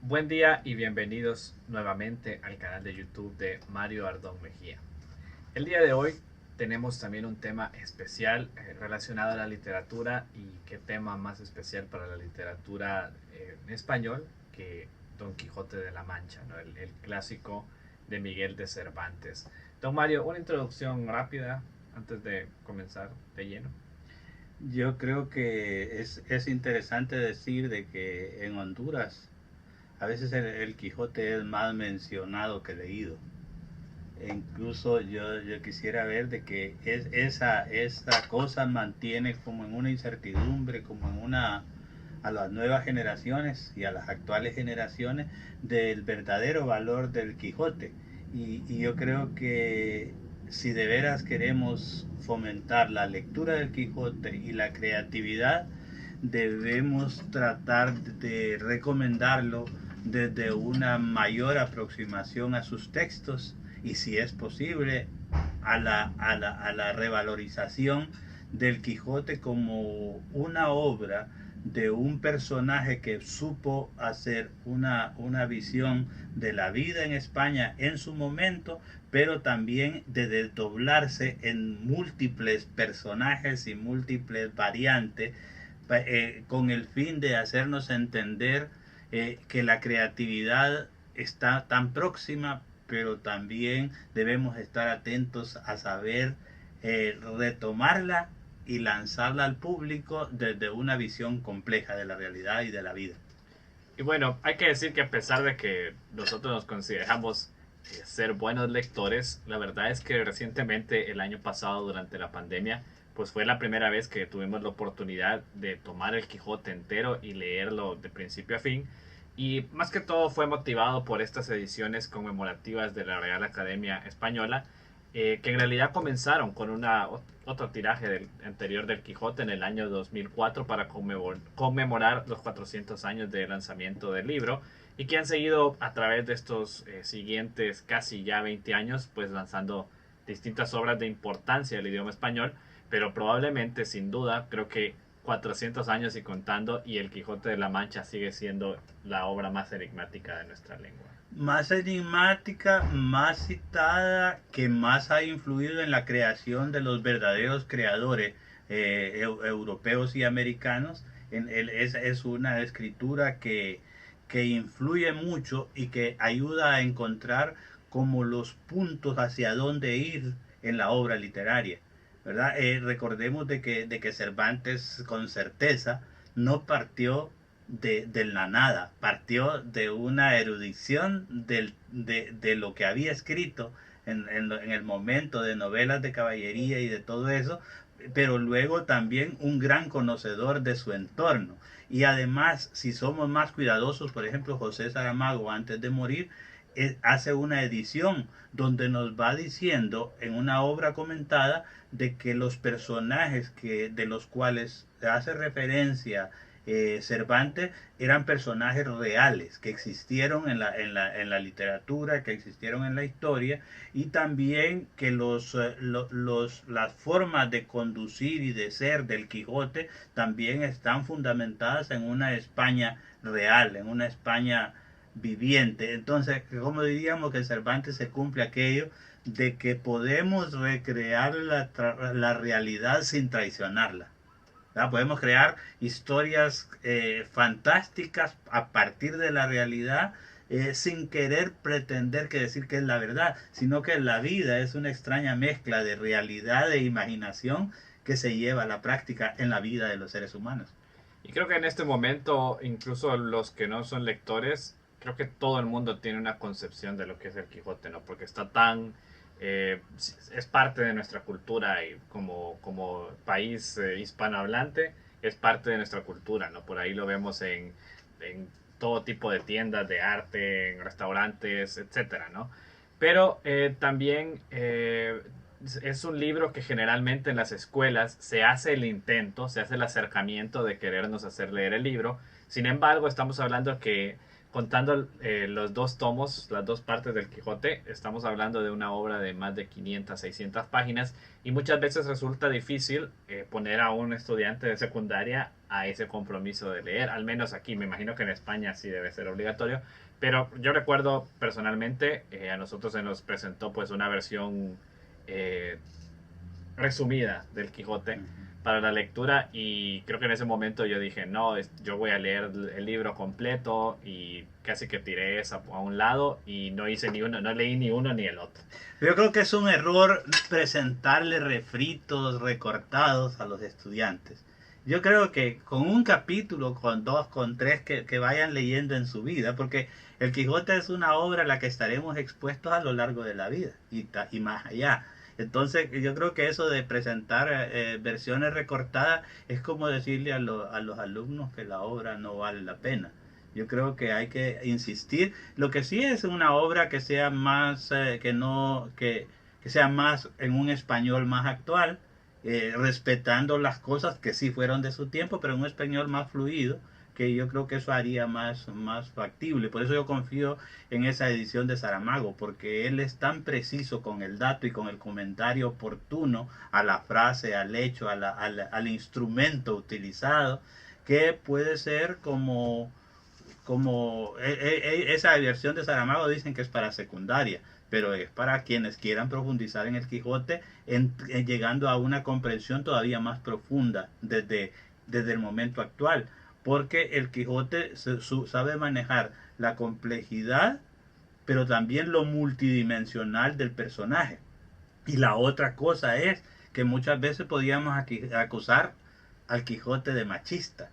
Buen día y bienvenidos nuevamente al canal de YouTube de Mario Ardón Mejía. El día de hoy tenemos también un tema especial relacionado a la literatura, y qué tema más especial para la literatura en español que Don Quijote de la Mancha, ¿no? El clásico de Miguel de Cervantes. Don Mario, una introducción rápida antes de comenzar de lleno. Yo creo que es interesante decir de que en Honduras a veces el Quijote es más mencionado que leído. E incluso yo quisiera ver de que esa cosa mantiene como en una incertidumbre, como en una a las nuevas generaciones y a las actuales generaciones del verdadero valor del Quijote. Y yo creo que si de veras queremos fomentar la lectura del Quijote y la creatividad, debemos tratar de recomendarlo desde una mayor aproximación a sus textos y, si es posible, a la revalorización del Quijote como una obra de un personaje que supo hacer una visión de la vida en España en su momento, pero también de desdoblarse en múltiples personajes y múltiples variantes, con el fin de hacernos entender que la creatividad está tan próxima, pero también debemos estar atentos a saber retomarla y lanzarla al público desde una visión compleja de la realidad y de la vida. Y bueno, hay que decir que a pesar de que nosotros nos consideramos ser buenos lectores, la verdad es que recientemente, el año pasado, durante la pandemia, pues fue la primera vez que tuvimos la oportunidad de tomar el Quijote entero y leerlo de principio a fin. Y más que todo fue motivado por estas ediciones conmemorativas de la Real Academia Española, que en realidad comenzaron con otro tiraje anterior del Quijote en el año 2004 para conmemorar los 400 años de lanzamiento del libro, y que han seguido a través de estos siguientes casi ya 20 años, pues lanzando distintas obras de importancia del idioma español, pero probablemente, sin duda, creo que 400 años y contando, y el Quijote de la Mancha sigue siendo la obra más enigmática de nuestra lengua. Más enigmática, más citada, que más ha influido en la creación de los verdaderos creadores europeos y americanos. Es una escritura que influye mucho y que ayuda a encontrar como los puntos hacia dónde ir en la obra literaria, ¿verdad? Recordemos de que Cervantes con certeza no partió de la nada, partió de una erudición de lo que había escrito en el momento de novelas de caballería y de todo eso, pero luego también un gran conocedor de su entorno. Y además, si somos más cuidadosos, por ejemplo, José Saramago, antes de morir, hace una edición donde nos va diciendo en una obra comentada de que los personajes de los cuales hace referencia Cervantes eran personajes reales que existieron en la literatura, que existieron en la historia, y también que las formas de conducir y de ser del Quijote también están fundamentadas en una España real, en una España viviente. Entonces, como diríamos que Cervantes se cumple aquello de que podemos recrear la realidad sin traicionarla. ¿Verdad? Podemos crear historias fantásticas a partir de la realidad, sin querer pretender que decir que es la verdad, sino que la vida es una extraña mezcla de realidad e imaginación que se lleva a la práctica en la vida de los seres humanos. Y creo que en este momento, incluso los que no son lectores, creo que todo el mundo tiene una concepción de lo que es el Quijote, ¿no? Porque está tan... es parte de nuestra cultura, y como país hispanohablante es parte de nuestra cultura, ¿no? Por ahí lo vemos en todo tipo de tiendas de arte, en restaurantes, etcétera, ¿no? Pero también es un libro que generalmente en las escuelas se hace el intento, se hace el acercamiento de querernos hacer leer el libro. Sin embargo, estamos hablando que contando los dos tomos, las dos partes del Quijote, estamos hablando de una obra de más de 500, 600 páginas y muchas veces resulta difícil poner a un estudiante de secundaria a ese compromiso de leer. Al menos aquí, me imagino que en España sí debe ser obligatorio. Pero yo recuerdo personalmente, a nosotros se nos presentó pues una versión eh, resumida del Quijote para la lectura y creo que en ese momento yo dije, no, yo voy a leer el libro completo y casi que tiré esa a un lado y no hice ni uno, no leí ni uno ni el otro. Yo creo que es un error presentarle refritos, recortados a los estudiantes. Yo creo que con un capítulo, con dos, con tres que vayan leyendo en su vida, porque el Quijote es una obra a la que estaremos expuestos a lo largo de la vida y más allá. Entonces yo creo que eso de presentar versiones recortadas es como decirle a los alumnos que la obra no vale la pena. Yo creo que hay que insistir. Lo que sí es una obra que sea más, que sea más en un español más actual, respetando las cosas que sí fueron de su tiempo, pero en un español más fluido, que yo creo que eso haría más factible. Por eso yo confío en esa edición de Saramago, porque él es tan preciso con el dato y con el comentario oportuno a la frase, al hecho, al instrumento utilizado, que puede ser esa versión de Saramago dicen que es para secundaria, pero es para quienes quieran profundizar en el Quijote, llegando a una comprensión todavía más profunda desde el momento actual, porque el Quijote sabe manejar la complejidad, pero también lo multidimensional del personaje. Y la otra cosa es que muchas veces podíamos acusar al Quijote de machista,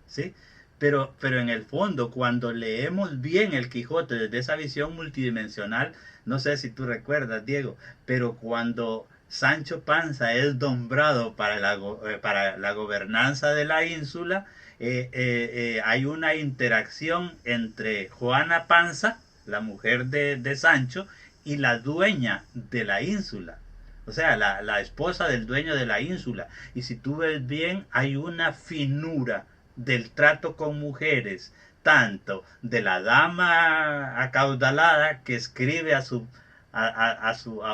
¿sí? Pero en el fondo, cuando leemos bien el Quijote desde esa visión multidimensional, no sé si tú recuerdas, Diego, pero cuando Sancho Panza es nombrado para la gobernanza de la ínsula, hay una interacción entre Juana Panza, la mujer de Sancho, y la dueña de la ínsula. O sea, la esposa del dueño de la ínsula. Y si tú ves bien, hay una finura del trato con mujeres, tanto de la dama acaudalada que escribe a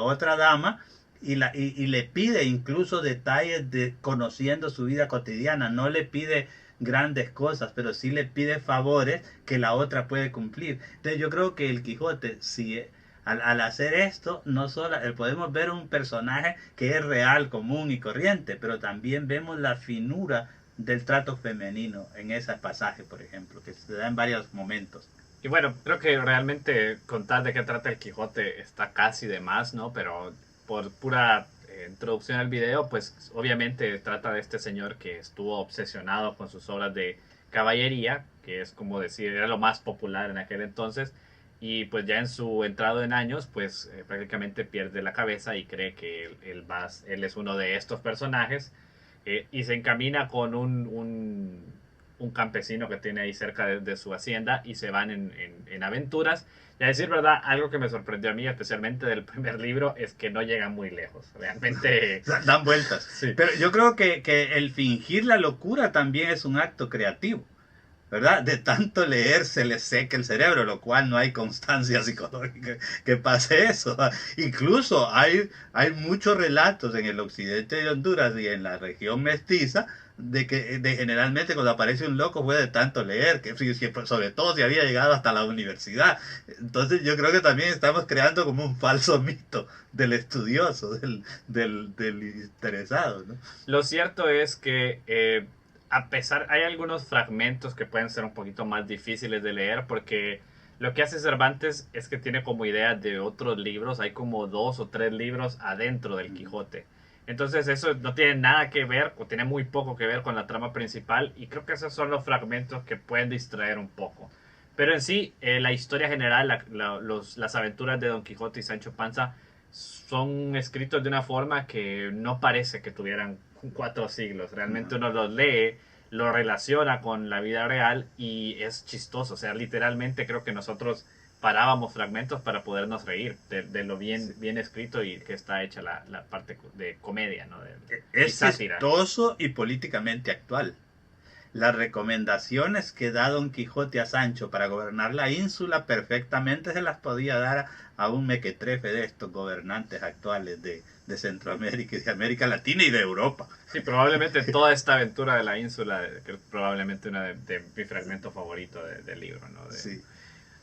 otra dama y le pide incluso detalles de conociendo su vida cotidiana, no le pide grandes cosas, pero sí le pide favores que la otra puede cumplir. Entonces yo creo que el Quijote, si al hacer esto, no solo podemos ver un personaje que es real, común y corriente, pero también vemos la finura del trato femenino en ese pasaje, por ejemplo, que se da en varios momentos. Y bueno, creo que realmente contar de qué trata el Quijote está casi de más, ¿no? Pero por pura introducción al video, pues obviamente trata de este señor que estuvo obsesionado con sus obras de caballería, que es como decir, era lo más popular en aquel entonces, y pues ya en su entrado en años, pues prácticamente pierde la cabeza y cree que él es uno de estos personajes, y se encamina con un campesino que tiene ahí cerca de su hacienda y se van en aventuras. Y a decir verdad, algo que me sorprendió a mí, especialmente del primer libro, es que no llegan muy lejos. Realmente dan vueltas. Sí. Pero yo creo que el fingir la locura también es un acto creativo, ¿verdad? De tanto leer se les seca el cerebro, lo cual no hay constancia psicológica que pase eso. Incluso hay muchos relatos en el occidente de Honduras y en la región mestiza de generalmente cuando aparece un loco fue de tanto leer, que sobre todo si había llegado hasta la universidad. Entonces yo creo que también estamos creando como un falso mito del estudioso, del interesado, ¿no? Lo cierto es que a pesar, hay algunos fragmentos que pueden ser un poquito más difíciles de leer porque lo que hace Cervantes es que tiene como idea de otros libros, hay como 2 o 3 libros adentro del Quijote. Entonces eso no tiene nada que ver o tiene muy poco que ver con la trama principal y creo que esos son los fragmentos que pueden distraer un poco. Pero en sí, la historia general, las aventuras de Don Quijote y Sancho Panza son escritos de una forma que no parece que tuvieran 4 siglos. Realmente uno los lee, lo relaciona con la vida real y es chistoso. O sea, literalmente creo que nosotros parábamos fragmentos para podernos reír de lo bien escrito y que está hecha la parte de comedia, ¿no? Es chistoso y políticamente actual. las recomendaciones que da Don Quijote a Sancho para gobernar la ínsula perfectamente se las podía dar a un mequetrefe de estos gobernantes actuales de Centroamérica y de América Latina y de Europa. Sí, probablemente toda esta aventura de la ínsula, que es probablemente una de mi fragmento favorito del libro, ¿no? Sí.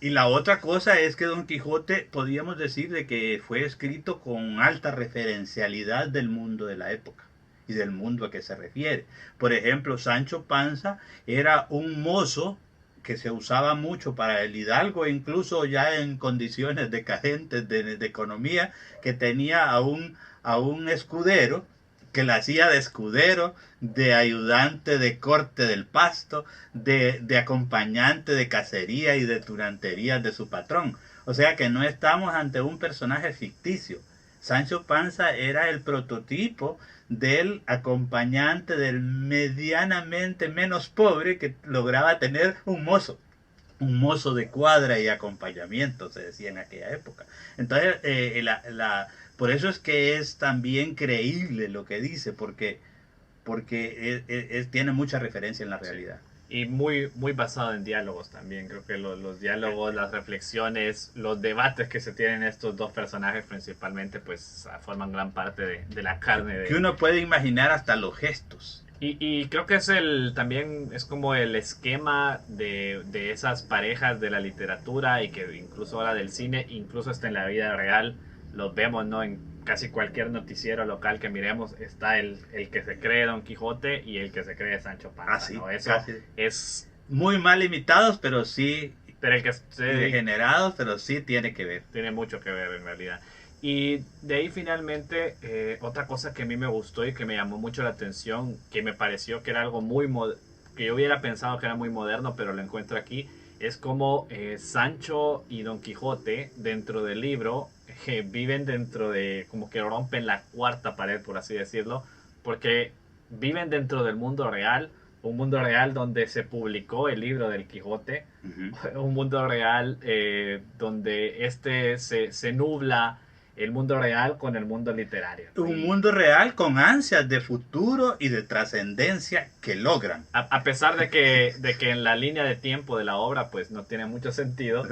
Y la otra cosa es que Don Quijote, podríamos decir de que fue escrito con alta referencialidad del mundo de la época y del mundo a que se refiere. Por ejemplo, Sancho Panza era un mozo que se usaba mucho para el hidalgo, incluso ya en condiciones decadentes de economía, que tenía a un escudero que la hacía de escudero, de ayudante de corte del pasto, de acompañante de cacería y de turanterías de su patrón. O sea que no estamos ante un personaje ficticio. Sancho Panza era el prototipo del acompañante del medianamente menos pobre que lograba tener un mozo de cuadra y acompañamiento, se decía en aquella época. Entonces, por eso es que es también creíble lo que dice, porque tiene mucha referencia en la realidad. Y muy, muy basado en diálogos también. Creo que los diálogos, las reflexiones, los debates que se tienen estos dos personajes principalmente, pues forman gran parte de la carne. Que uno puede imaginar hasta los gestos. Y creo que también es como el esquema de esas parejas de la literatura y que incluso ahora del cine, incluso hasta en la vida real, los vemos, ¿no? En casi cualquier noticiero local que miremos está el que se cree Don Quijote y el que se cree Sancho Panza, sí, ¿no? Eso casi. es muy mal imitados, pero sí, pero el que degenerados, pero sí tiene que ver. Tiene mucho que ver en realidad. Y de ahí finalmente, otra cosa que a mí me gustó y que me llamó mucho la atención, que me pareció que era algo que yo hubiera pensado que era muy moderno, pero lo encuentro aquí, es como Sancho y Don Quijote dentro del libro viven dentro de, como que rompen la cuarta pared, por así decirlo, porque viven dentro del mundo real, un mundo real donde se publicó el libro del Quijote, un mundo real donde se nubla el mundo real con el mundo literario. Un mundo real con ansias de futuro y de trascendencia que logran. A pesar de que en la línea de tiempo de la obra pues no tiene mucho sentido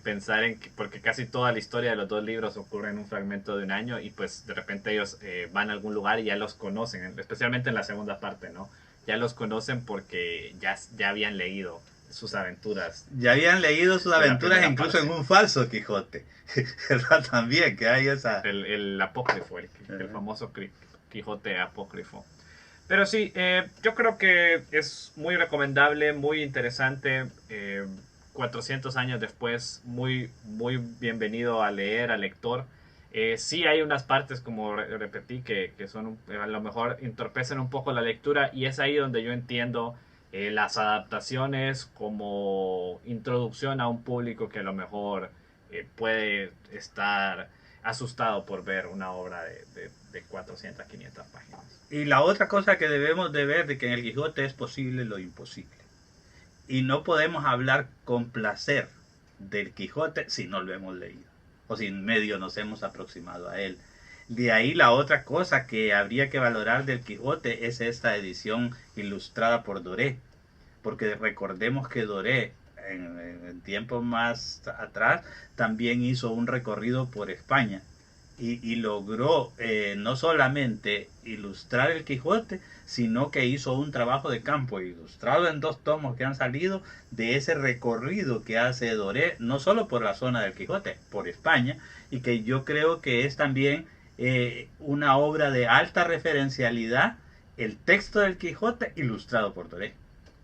pensar en que, porque casi toda la historia de los dos libros ocurre en un fragmento de un año y pues de repente ellos van a algún lugar y ya los conocen, especialmente en la segunda parte, ¿no? Ya los conocen porque ya habían leído sus aventuras. Ya habían leído sus aventuras incluso en un falso Quijote. También, que hay esa... El apócrifo, el famoso Quijote apócrifo. Pero sí, yo creo que es muy recomendable, muy interesante. 400 años después, muy, muy bienvenido a leer, al lector. Sí hay unas partes, como repetí, que son a lo mejor entorpecen un poco la lectura y es ahí donde yo entiendo las adaptaciones como introducción a un público que a lo mejor puede estar asustado por ver una obra de 400, 500 páginas. Y la otra cosa que debemos de ver de que en el Quijote es posible lo imposible. Y no podemos hablar con placer del Quijote si no lo hemos leído o si en medio nos hemos aproximado a él. De ahí la otra cosa que habría que valorar del Quijote es esta edición ilustrada por Doré, porque recordemos que Doré en tiempos más atrás también hizo un recorrido por España y logró no solamente ilustrar el Quijote, sino que hizo un trabajo de campo ilustrado en 2 tomos que han salido de ese recorrido que hace Doré, no solo por la zona del Quijote, por España, y que yo creo que es también una obra de alta referencialidad, el texto del Quijote ilustrado por Doré.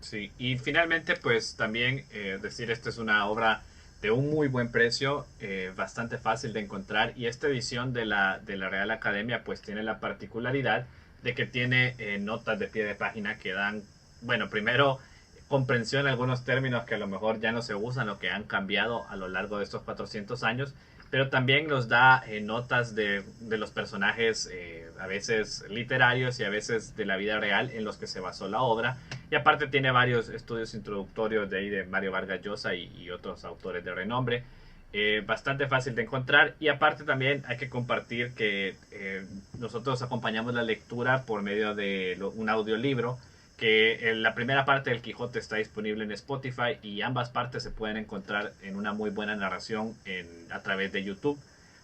Sí, y finalmente pues también decir, esta es una obra de un muy buen precio, bastante fácil de encontrar, y esta edición de la Real Academia pues tiene la particularidad de que tiene notas de pie de página que dan, bueno, primero comprensión de algunos términos que a lo mejor ya no se usan o que han cambiado a lo largo de estos 400 años, pero también nos da notas de los personajes a veces literarios y a veces de la vida real en los que se basó la obra, y aparte tiene varios estudios introductorios de ahí de Mario Vargas Llosa y otros autores de renombre. Bastante fácil de encontrar, y aparte también hay que compartir que nosotros acompañamos la lectura por medio de un audiolibro que la primera parte del Quijote está disponible en Spotify y ambas partes se pueden encontrar en una muy buena narración a través de YouTube.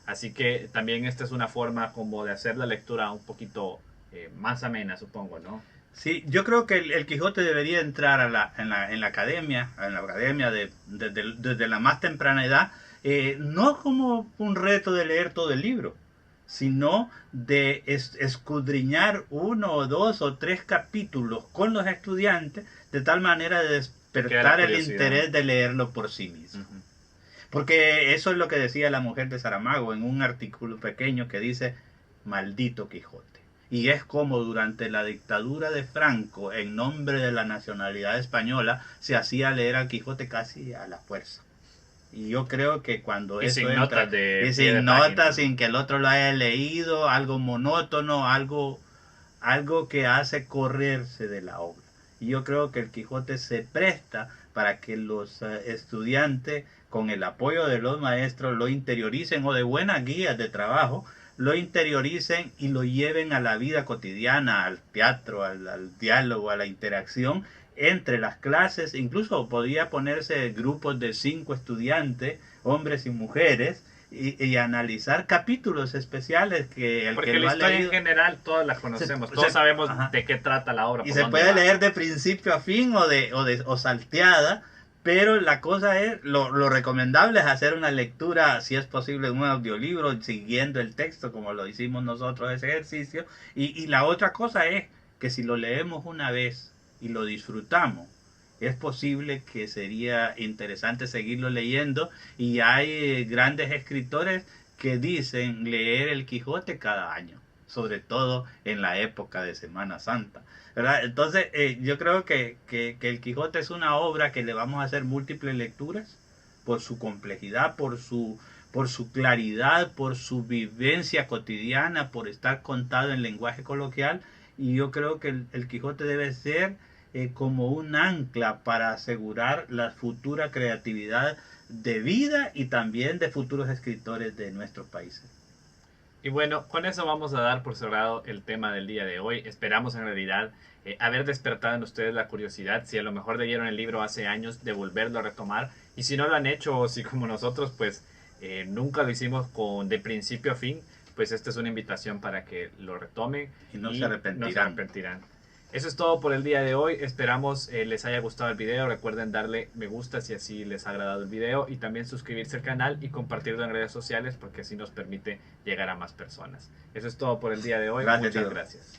Así que también esta es una forma como de hacer la lectura un poquito más amena, supongo, ¿no? Sí, yo creo que el Quijote debería entrar en la academia, desde la más temprana edad, no como un reto de leer todo el libro, sino de escudriñar 1 o 2 o 3 capítulos con los estudiantes, de tal manera de despertar el interés de leerlo por sí mismo. Uh-huh. Porque eso es lo que decía la mujer de Saramago en un artículo pequeño que dice, maldito Quijote. Y es como durante la dictadura de Franco, en nombre de la nacionalidad española, se hacía leer al Quijote casi a la fuerza. Y yo creo que cuando eso sin entra, notas, sin notas, sin que el otro lo haya leído, algo monótono, algo que hace correrse de la obra. Y yo creo que el Quijote se presta para que los estudiantes, con el apoyo de los maestros, lo interioricen, o de buenas guías de trabajo, lo interioricen y lo lleven a la vida cotidiana, al teatro, al diálogo, a la interacción entre las clases. Incluso podía ponerse grupos de 5 estudiantes, hombres y mujeres, y analizar capítulos especiales que porque que la historia leído, en general todas la conocemos, todos sabemos de qué trata la obra. Y se puede leer de principio a fin o salteada. Pero la cosa es, lo recomendable es hacer una lectura, si es posible, en un audiolibro, siguiendo el texto, como lo hicimos nosotros, ese ejercicio. Y la otra cosa es que si lo leemos una vez y lo disfrutamos, es posible que sería interesante seguirlo leyendo. Y hay grandes escritores que dicen leer el Quijote cada año, sobre todo en la época de Semana Santa, ¿verdad? Entonces yo creo que el Quijote es una obra que le vamos a hacer múltiples lecturas por su complejidad, por su claridad, por su vivencia cotidiana, por estar contado en lenguaje coloquial. Y yo creo que el Quijote debe ser como un ancla para asegurar la futura creatividad de vida y también de futuros escritores de nuestros países. Y bueno, con eso vamos a dar por cerrado el tema del día de hoy. Esperamos en realidad haber despertado en ustedes la curiosidad, si a lo mejor leyeron el libro hace años, de volverlo a retomar. Y si no lo han hecho, o si como nosotros, pues nunca lo hicimos de principio a fin, pues esta es una invitación para que lo retomen. Y no se arrepentirán. Eso es todo por el día de hoy. Esperamos les haya gustado el video. Recuerden darle me gusta si así les ha agradado el video, y también suscribirse al canal y compartirlo en redes sociales, porque así nos permite llegar a más personas. Eso es todo por el día de hoy. Muchas gracias.